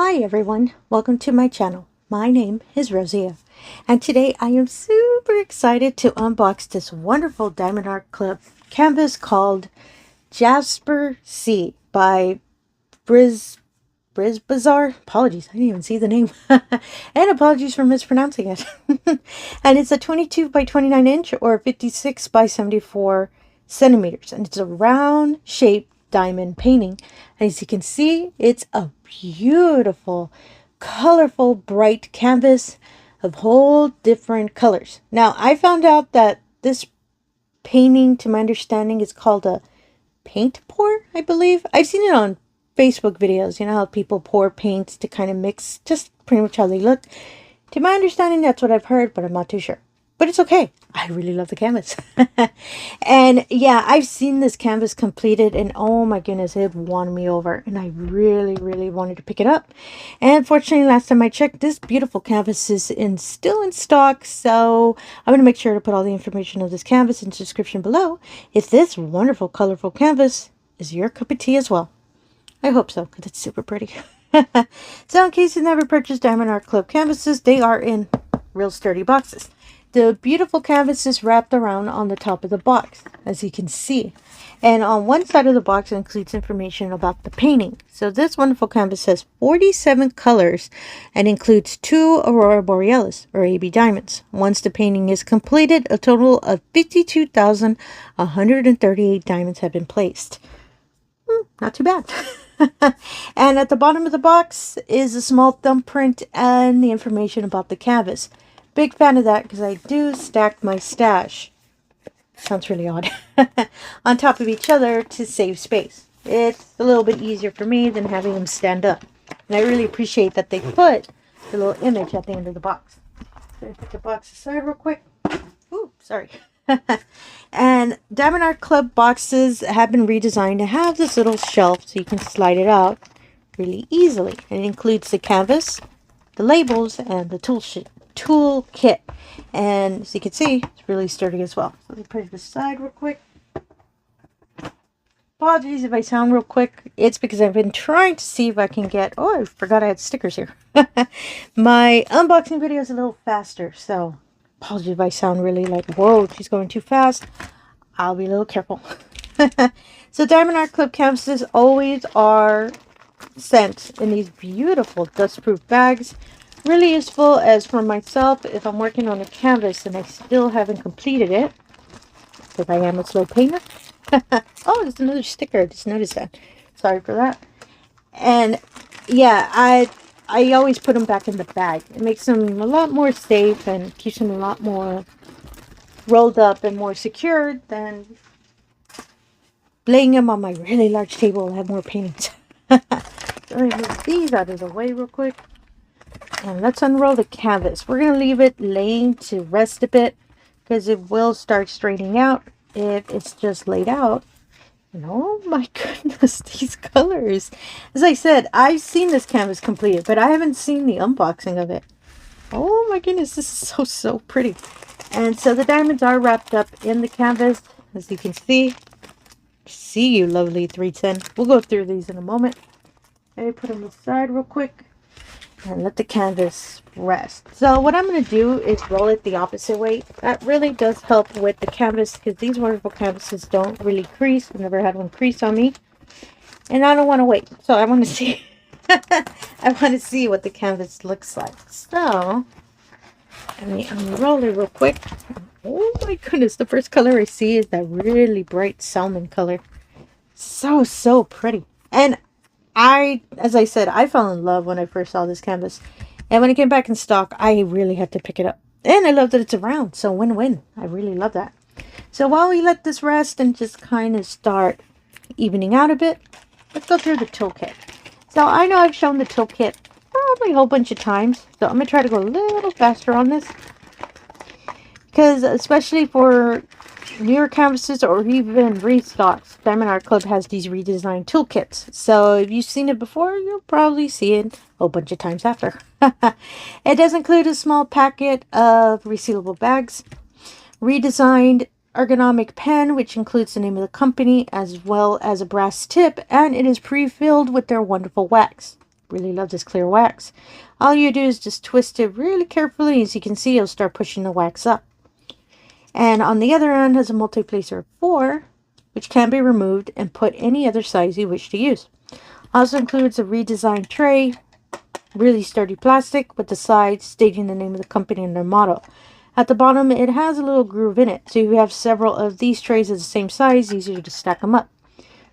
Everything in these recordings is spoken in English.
Hi everyone, welcome to my channel. My name is Rosy O, and today I am super excited to unbox this wonderful diamondartclub canvas called Jasper C by Briz Bazaar. Apologies, I didn't even see the name. And apologies for mispronouncing it. And it's a 22 by 29 inch or 56 by 74 centimeters, and it's a round shaped diamond painting. And as you can see, it's a beautiful, colorful, bright canvas of whole different colors. Now, I found out that this painting, to my understanding, is called a paint pour, I believe. I've seen it on Facebook videos. You know how people pour paints to kind of mix, just pretty much how they look. To my understanding, that's what I've heard, but I'm not too sure. But it's okay. I really love the canvas. And yeah, I've seen this canvas completed, and oh my goodness, it won me over. And I really wanted to pick it up. And fortunately, last time I checked, this beautiful canvas is still in stock. So I'm going to make sure to put all the information of this canvas in the description below if this wonderful, colorful canvas is your cup of tea as well. I hope so, because it's super pretty. So in case you've never purchased diamondartclub canvases, they are in real sturdy boxes. The beautiful canvas is wrapped around on the top of the box, as you can see. And on one side of the box includes information about the painting. So this wonderful canvas has 47 colors and includes 2 Aurora Borealis, or AB diamonds. Once the painting is completed, a total of 52,138 diamonds have been placed. Not too bad. And at the bottom of the box is a small thumbprint and the information about the canvas. Big fan of that because I do stack my stash. Sounds really odd. On top of each other to save space. It's a little bit easier for me than having them stand up. And I really appreciate that they put the little image at the end of the box. So put the box aside real quick. Ooh, sorry. And diamondartclub boxes have been redesigned to have this little shelf so you can slide it out really easily. And it includes the canvas, the labels, and the tool kit. And as you can see, it's really sturdy as well. So let me put it aside real quick. Apologies if I sound real quick. It's because I've been trying to see if I can get... Oh, I forgot I had stickers here. My unboxing video is a little faster, so apologies if I sound really like, whoa, she's going too fast. I'll be a little careful. So diamondartclub canvases always are sent in these beautiful dust-proof bags. Really useful as for myself if I'm working on a canvas and I still haven't completed it, because I am a slow painter. Oh, there's another sticker. I just noticed that. Sorry for that. And yeah, I always put them back in the bag. It makes them a lot more safe and keeps them a lot more rolled up and more secured than laying them on my really large table. I have more paintings. So let me move these out of the way real quick. And let's unroll the canvas. We're going to leave it laying to rest a bit because it will start straightening out if it's just laid out. And oh my goodness, these colors. As I said, I've seen this canvas completed, but I haven't seen the unboxing of it. Oh my goodness, this is so pretty. And so the diamonds are wrapped up in the canvas, as you can see. See you, lovely 310. We'll go through these in a moment. Let me put them aside real quick and let the canvas rest. So what I'm going to do is roll it the opposite way. That really does help with the canvas because these wonderful canvases don't really crease. I've never had one crease on me. And I don't want to wait. So I want to see I want to see what the canvas looks like. So let me unroll it real quick. Oh my goodness, the first color I see is that really bright salmon color. So pretty. And as I said, I fell in love when I first saw this canvas. And when it came back in stock, I really had to pick it up. And I love that it's around. So win-win. I really love that. So while we let this rest and just kind of start evening out a bit, let's go through the toolkit. So I know I've shown the toolkit probably a whole bunch of times. So I'm going to try to go a little faster on this. Because especially for newer canvases or even restocks, diamondartclub has these redesigned toolkits. So if you've seen it before, you'll probably see it a whole bunch of times after. It does include a small packet of resealable bags, redesigned ergonomic pen, which includes the name of the company, as well as a brass tip, and it is pre-filled with their wonderful wax. Really love this clear wax. All you do is just twist it really carefully. As you can see, you'll start pushing the wax up. And on the other end has a multi-placer of 4, which can be removed and put any other size you wish to use. Also includes a redesigned tray, really sturdy plastic with the sides stating the name of the company and their motto. At the bottom, it has a little groove in it, so if you have several of these trays of the same size, easier to stack them up.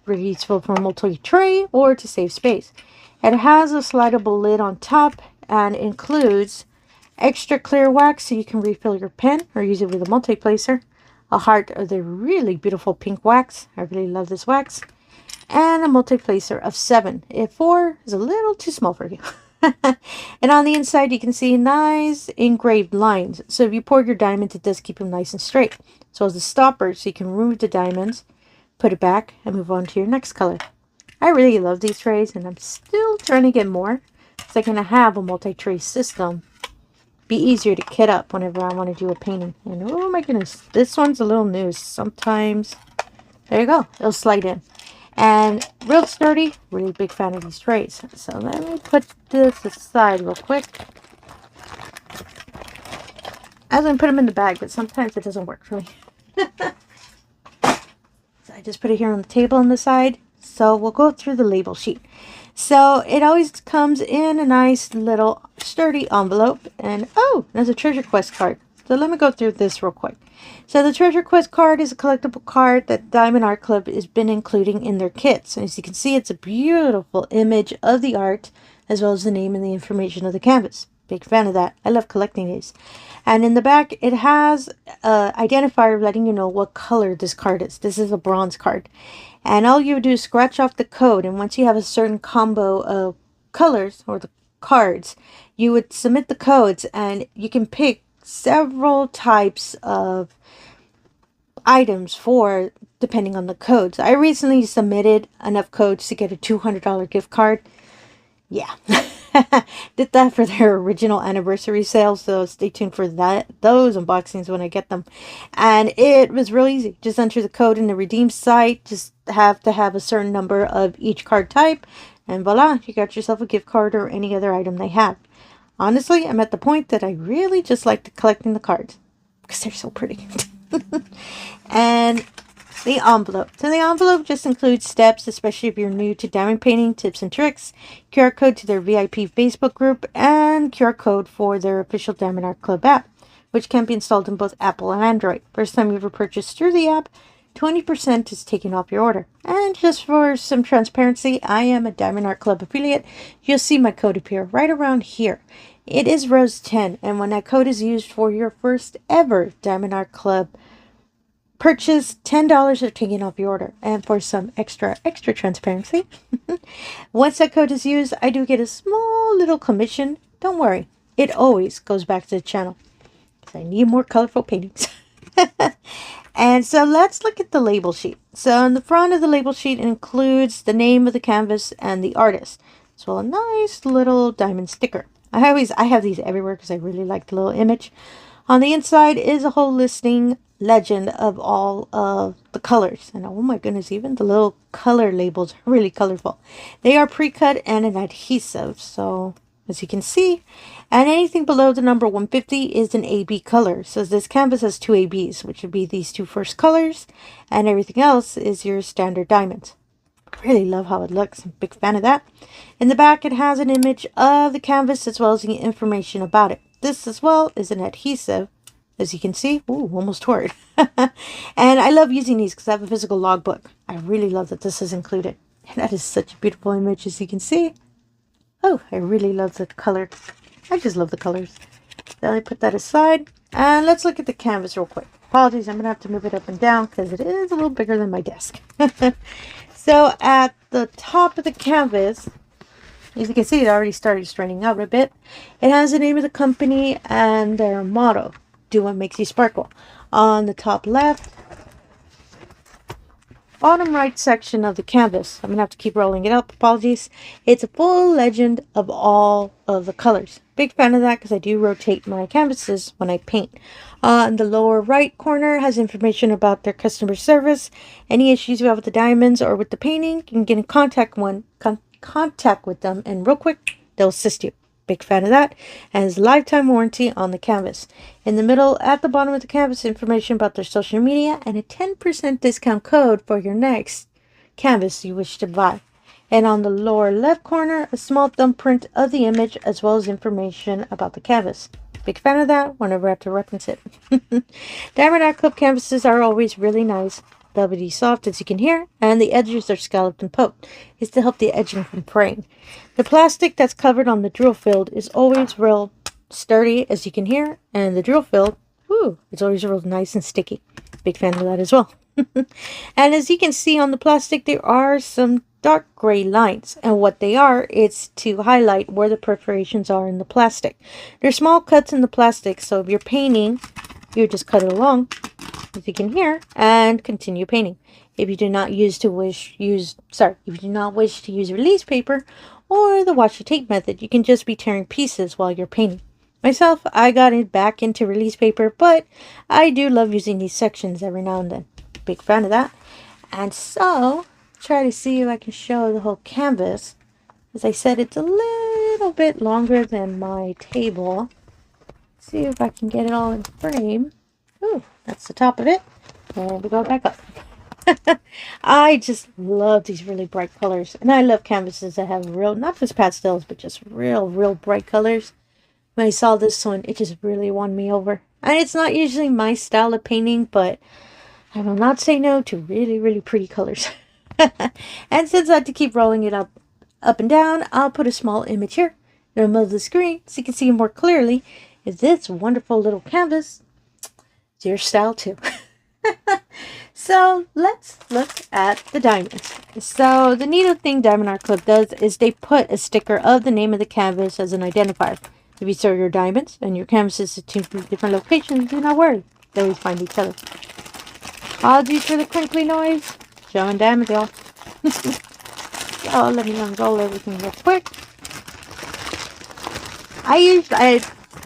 Really useful for a multi-tray or to save space. It has a slidable lid on top and includes extra clear wax so you can refill your pen or use it with a multi-placer. A heart of the really beautiful pink wax. I really love this wax. And a multi-placer of 7. If 4 is a little too small for you. And on the inside you can see nice engraved lines. So if you pour your diamonds, it does keep them nice and straight. So as a stopper, so you can remove the diamonds, put it back, and move on to your next color. I really love these trays, and I'm still trying to get more. So I can have a multi-tray system. Be easier to kit up whenever I want to do a painting. And oh my goodness, this one's a little new. Sometimes, there you go, it'll slide in. And real sturdy, really big fan of these trays. So let me put this aside real quick. I was going to put them in the bag, but sometimes it doesn't work for me. So I just put it here on the table on the side. So we'll go through the label sheet. So it always comes in a nice little sturdy envelope. And oh, there's a treasure quest card. So let me go through this real quick. So the treasure quest card is a collectible card that Diamond Art Club has been including in their kits. And as you can see, it's a beautiful image of the art as well as the name and the information of the canvas. Big fan of that. I love collecting these. And in the back, it has an identifier letting you know what color this card is. This is a bronze card. And all you do is scratch off the code. And once you have a certain combo of colors or the cards, you would submit the codes and you can pick several types of items for depending on the codes. I recently submitted enough codes to get a $200 gift card. Yeah, did that for their original anniversary sale, so stay tuned for those unboxings when I get them. And it was real easy. Just enter the code in the redeem site. Just have to have a certain number of each card type, and voila, you got yourself a gift card or any other item they have. Honestly, I'm at the point that I really just like collecting the cards because they're so pretty. And the envelope. So the envelope just includes steps, especially if you're new to diamond painting, tips and tricks, QR code to their VIP Facebook group, and QR code for their official Diamond Art Club app, which can be installed in both Apple and Android. First time you ever purchase through the app, 20% is taken off your order. And just for some transparency, I am a Diamond Art Club affiliate. You'll see my code appear right around here. It is Rose10, and when that code is used for your first ever Diamond Art Club purchase, $10 are taken off your order. And for some extra transparency, once that code is used, I do get a small little commission. Don't worry, it always goes back to the channel because I need more colorful paintings. And so let's look at the label sheet. So on the front of the label sheet includes the name of the canvas and the artist, as well as a nice little diamond sticker. I have these everywhere because I really like the little image. On the inside is a whole listing legend of all of the colors. And oh my goodness, even the little color labels are really colorful. They are pre-cut and an adhesive. So as you can see, and anything below the number 150 is an AB color. So this canvas has 2 ABs, which would be these 2 first colors, and everything else is your standard diamonds. Really love how it looks. I'm a big fan of that. In the back, it has an image of the canvas as well as the information about it. This as well is an adhesive, as you can see. Ooh, almost tore it. And I love using these because I have a physical logbook. I really love that this is included. And that is such a beautiful image, as you can see. Oh, I really love the color. I just love the colors. Then I put that aside. And let's look at the canvas real quick. Apologies, I'm going to have to move it up and down because it is a little bigger than my desk. So at the top of the canvas, as you can see, it already started straightening out a bit. It has the name of the company and their motto, do what makes you sparkle. On the top left, bottom right section of the canvas, I'm going to have to keep rolling it up, apologies. It's a full legend of all of the colors. Big fan of that because I do rotate my canvases when I paint. In the lower right corner has information about their customer service. Any issues you have with the diamonds or with the painting, you can get in contact contact with them, and real quick, they'll assist you. Big fan of that. And has lifetime warranty on the canvas. In the middle, at the bottom of the canvas, information about their social media and a 10% discount code for your next canvas you wish to buy. And on the lower left corner, a small thumbprint of the image as well as information about the canvas. Big fan of that whenever I have to reference it. Diamondart Club canvases are always really nice. Velvety soft, as you can hear, and the edges are scalloped and poked. It's to help the edging from fraying. The plastic that's covered on the drill field is always real sturdy, as you can hear, and the drill field, it's always real nice and sticky. Big fan of that as well. And as you can see on the plastic, there are some dark gray lines, and what they are, it's to highlight where the perforations are in the plastic. There's small cuts in the plastic, so if you're painting, you just cut it along, as you can hear, and continue painting. If you do not wish to use release paper or the washi tape method, you can just be tearing pieces while you're painting. Myself, I got it back into release paper, but I do love using these sections every now and then. Big fan of that. And so, try to see if I can show the whole canvas. As I said, it's a little bit longer than my table. See if I can get it all in frame. Ooh, that's the top of it. And we go back up. I just love these really bright colors. And I love canvases that have real, not just pastels, but just real bright colors. When I saw this one, it just really won me over. And it's not usually my style of painting, but I will not say no to really pretty colors. And since I have to keep rolling it up and down, I'll put a small image here in the middle of the screen so you can see more clearly. Is this wonderful little canvas? It's your style too. So let's look at the diamonds. So the neat thing Diamondart Club does is they put a sticker of the name of the canvas as an identifier. If you store your diamonds and your canvases at 2 different locations, do not worry. They always find each other. Apologies for the crinkly noise. Showing damage, y'all. So let me unroll everything real quick.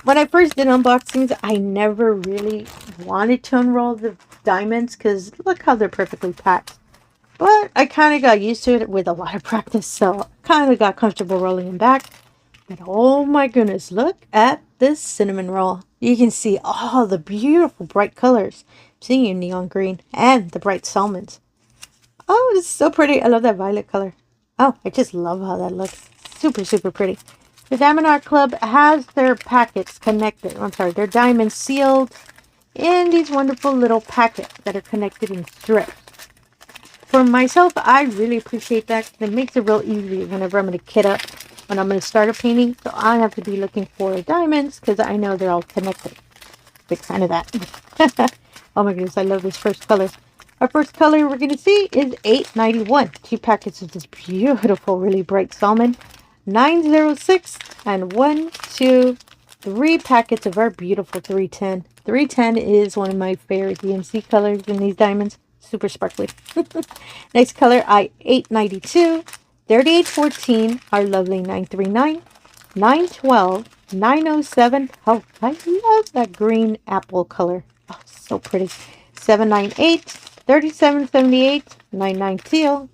When I first did unboxings, I never really wanted to unroll the diamonds because look how they're perfectly packed. But I kind of got used to it with a lot of practice, so I kind of got comfortable rolling them back. But oh my goodness, look at this cinnamon roll. You can see all the beautiful bright colors. I'm seeing your neon green and the bright salmons. Oh, it's so pretty. I love that violet color. Oh, I just love how that looks. Super pretty. The Diamondart Club has their packets connected. Their diamonds sealed in these wonderful little packets that are connected in strips. For myself, I really appreciate that. It makes it real easy whenever I'm going to kit up, when I'm going to start a painting. So I have to be looking for diamonds because I know they're all connected. Big fan of that. Oh my goodness, I love this first color. Our first color we're going to see is 891. 2 packets of this beautiful, really bright salmon. 906 and 1, 2, 3 packets of our beautiful 310. 310 is one of my favorite DMC colors in these diamonds. Super sparkly. Next color, 892, 3814, our lovely 939, 912, 907. Oh, I love that green apple color. Oh, so pretty. 798, 3778, 99 teal.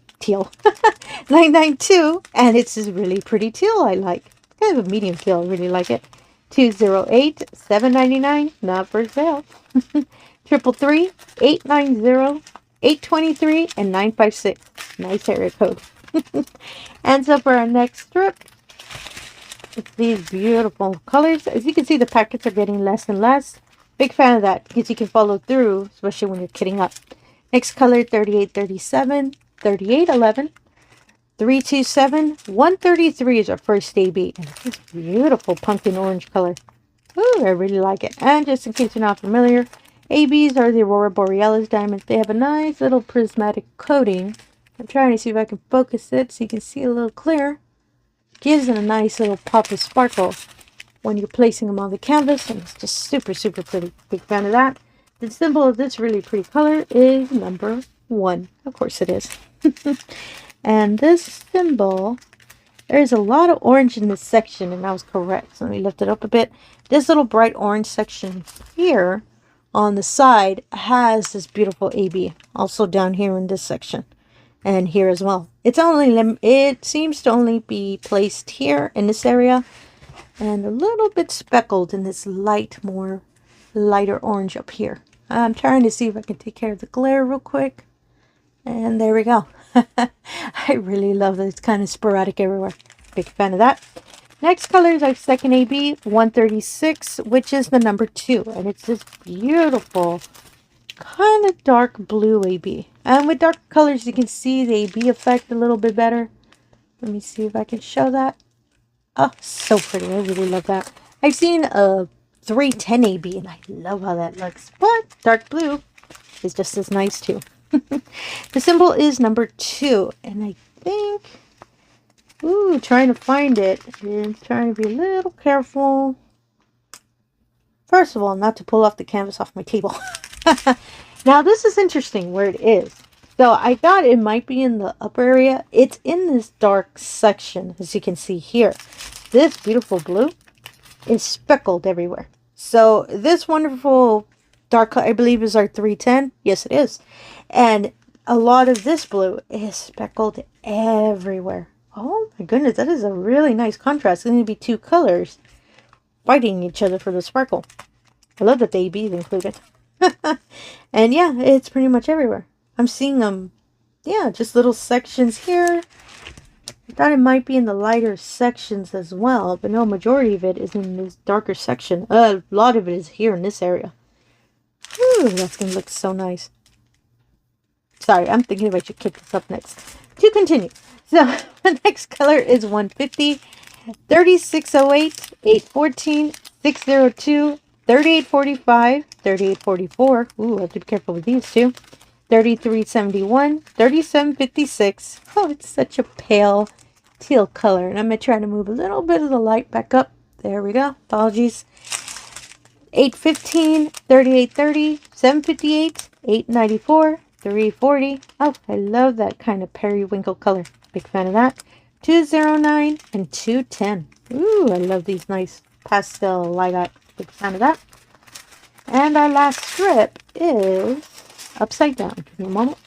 992, and it's this really pretty teal I like. It's kind of a medium teal. I really like it. 208, 799, not for sale. 333, 890, 823, and 956. Nice area code. And so for our next strip, it's these beautiful colors. As you can see, the packets are getting less and less. Big fan of that because you can follow through, especially when you're kitting up. Next color, 3837, 3811, 327, 133 is our first AB. And this beautiful pumpkin orange color. Ooh, I really like it. And just in case you're not familiar, ABs are the Aurora Borealis diamonds. They have a nice little prismatic coating. I'm trying to see if I can focus it so you can see a little clearer. Gives it a nice little pop of sparkle when you're placing them on the canvas, and it's just super pretty. Big fan of that. The symbol of this really pretty color is number 1. Of course it is. And this symbol, there's a lot of orange in this section, and I was correct. So let me lift it up a bit. This little bright orange section here on the side has this beautiful AB. Also down here in this section. and here as well. It's only it seems to only be placed here in this area, and a little bit speckled in this lighter orange up here. I'm trying to see if I can take care of the glare real quick. And there we go. I really love that it's kind of sporadic everywhere. Big fan of that. Next color is our second AB, 136, which is the number 2. And it's this beautiful, kind of dark blue AB. And with dark colors, you can see the AB effect a little bit better. Let me see if I can show that. Oh, so pretty. I really love that. I've seen a 310 AB, and I love how that looks. But dark blue is just as nice, too. The symbol is number 2, and I think, trying to find it, and trying to be a little careful. First of all, not to pull off the canvas off my table. Now, this is interesting where it is. So I thought it might be in the upper area. It's in this dark section, as you can see here. This beautiful blue is speckled everywhere. So this wonderful dark color, I believe, is our 310. Yes, it is. And a lot of this blue is speckled everywhere. Oh my goodness, that is a really nice contrast. It's going to be 2 colors fighting each other for the sparkle. I love that the AB is included. And yeah, it's pretty much everywhere. I'm seeing them, just little sections here. I thought it might be in the lighter sections as well, but no, majority of it is in this darker section. A lot of it is here in this area. Ooh, that's going to look so nice. Sorry, I'm thinking if I should kick this up next. To continue. So, the next color is 150, 3608, 814, 602, 3845, 3844. Ooh, I have to be careful with these two. 3371, 3756. Oh, it's such a pale teal color. And I'm going to try to move a little bit of the light back up. There we go. Apologies. 815, 3830, 758, 894, 340. Oh, I love that kind of periwinkle color. Big fan of that. 209 and 210. Ooh, I love these nice pastel lilac. Big fan of that. And our last strip is upside down. Give me a moment.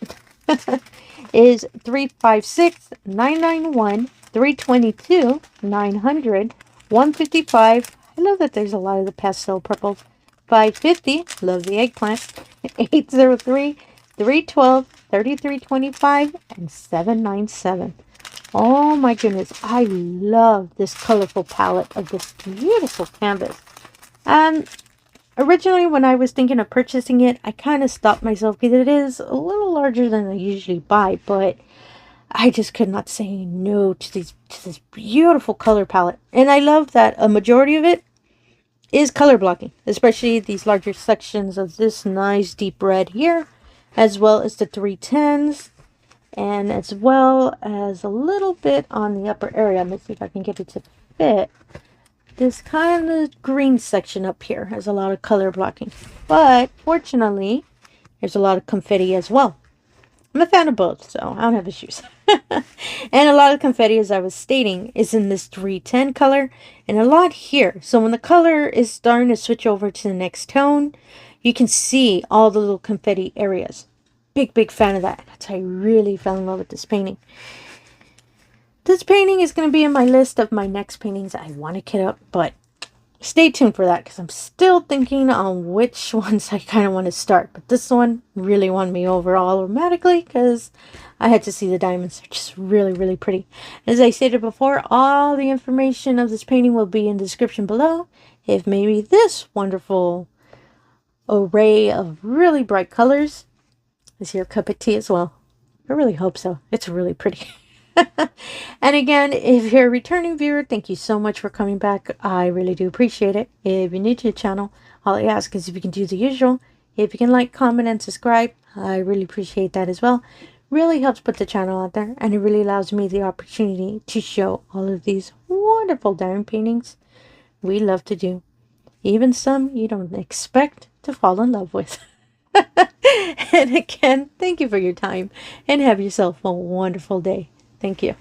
Is 356, 991, 322, 900, 155. I love that there's a lot of the pastel purples. 550, love the eggplant. 803, 312, 3325, and 797. Oh my goodness, I love this colorful palette of this beautiful canvas. And originally, when I was thinking of purchasing it, I kind of stopped myself because it is a little larger than I usually buy, but I just could not say no to this beautiful color palette. And I love that a majority of it is color blocking, especially these larger sections of this nice deep red here, as well as the 310s, and as well as a little bit on the upper area. Let's see if I can get it to fit. This kind of green section up here has a lot of color blocking, but fortunately there's a lot of confetti as well. I'm a fan of both, so I don't have issues. And a lot of confetti, as I was stating, is in this 310 color, and a lot here. So when the color is starting to switch over to the next tone, you can see all the little confetti areas. Big fan of that. That's how I really fell in love with this painting. This painting is going to be in my list of my next paintings I want to kit up, but stay tuned for that because I'm still thinking on which ones I kind of want to start. But this one really won me over automatically because I had to see the diamonds. They're just really pretty. As I stated before, all the information of this painting will be in the description below. If maybe this wonderful array of really bright colors is your cup of tea as well. I really hope so. It's really pretty. And again, if you're a returning viewer, thank you so much for coming back. I really do appreciate it. If you're new to the channel, all I ask is if you can do the usual. If you can like, comment, and subscribe, I really appreciate that as well. Really helps put the channel out there, and it really allows me the opportunity to show all of these wonderful diamond paintings we love to do. Even some you don't expect to fall in love with. And again, thank you for your time, and have yourself a wonderful day. Thank you.